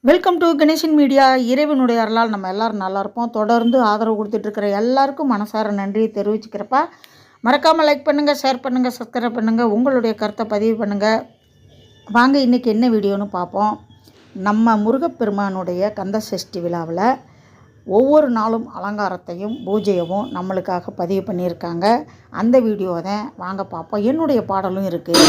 Welcome to Ganesan media. இறைவனுடைய அருளால் நம்ம எல்லோரும் நல்லா இருப்போம். தொடர்ந்து ஆதரவு கொடுத்துட்ருக்கிற எல்லாருக்கும் மனசார நன்றியை தெரிவிச்சுக்கிறப்பா. மறக்காமல் லைக் பண்ணுங்கள், ஷேர் பண்ணுங்கள், சப்ஸ்கிரைப் பண்ணுங்கள், உங்களுடைய கருத்தை பதிவு பண்ணுங்கள். வாங்க இன்றைக்கி என்ன வீடியோன்னு பார்ப்போம். நம்ம முருகப்பெருமானுடைய கந்த சஷ்டி விழாவில் ஒவ்வொரு நாளும் அலங்காரத்தையும் பூஜையவும் நம்மளுக்காக பதிவு பண்ணியிருக்காங்க. அந்த வீடியோ தான் வாங்க பார்ப்போம். என்னுடைய பாடலும் இருக்குது.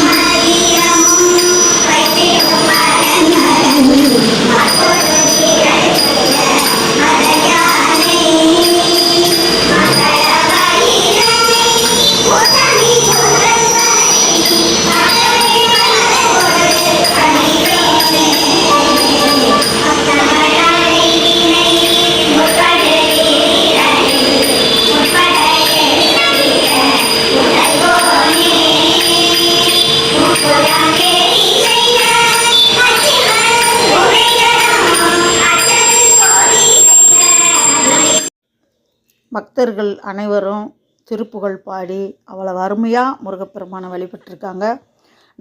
பக்தர்கள் அனைவரும் திருப்புகழ் பாடி அவ்வளவு அருமையாக முருகப்பெருமானை வழிபட்டிருக்காங்க.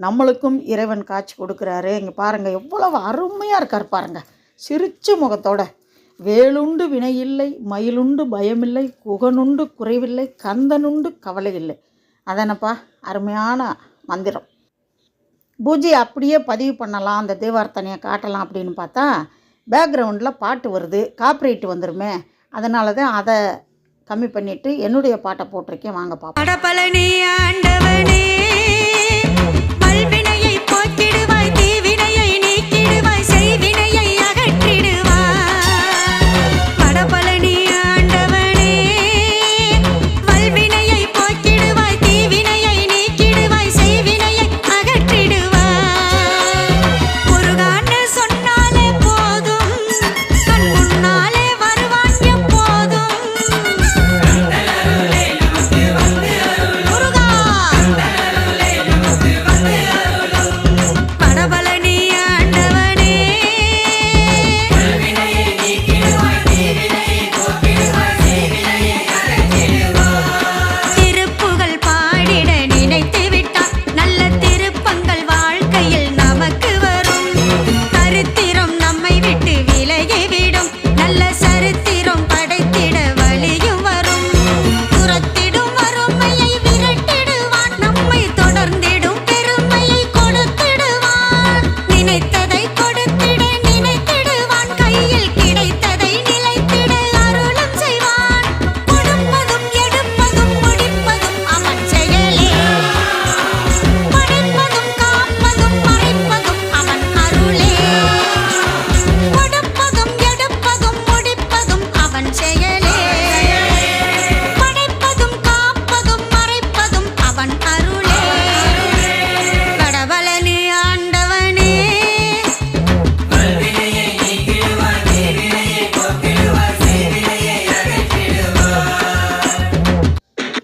நம்மளுக்கும் இறைவன் காட்சி கொடுக்குறாரு. இங்கே பாருங்கள், எவ்வளவு அருமையாக இருக்கார் பாருங்கள். சிரிச்ச முகத்தோட வேலுண்டு வினையில்லை, மயிலுண்டு பயமில்லை, குகனுண்டு குறைவில்லை, கந்தனுண்டு கவலை இல்லை. அதனப்பா அருமையான மந்திரம். பூஜை அப்படியே பதிவு பண்ணலாம், அந்த தேவார்த்தனையை காட்டலாம் அப்படின்னு பார்த்தா பேக்ரவுண்டில் பாட்டு வருது, காப்பிரைட் வந்துருமே. அதனால தான் அதை கம்மி பண்ணிவிட்டு என்னுடைய பாட்டை போட்டிருக்கேன். வாங்க பாப்போம்.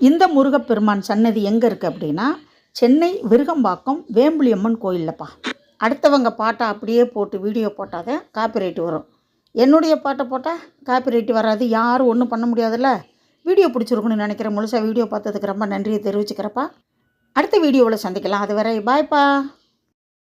இந்த முருகப்பெருமான் சன்னதி எங்கே இருக்குது அப்படின்னா சென்னை விருகம்பாக்கம் வேம்புலியம்மன் கோயில்லப்பா. அடுத்தவங்க பாட்டை அப்படியே போட்டு வீடியோ போட்டால் தான் காப்பிரைட் வரும். என்னுடைய பாட்டை போட்டால் காப்பிரைட் வராது, யாரும் ஒன்றும் பண்ண முடியாதுல்ல. வீடியோ பிடிச்சிருக்குன்னு நினைக்கிறேன். முழுசாக வீடியோ பார்த்ததுக்கு ரொம்ப நன்றியை தெரிவிச்சுக்கிறப்பா. அடுத்த வீடியோவில் சந்திக்கலாம். அது வரை பாய்ப்பா.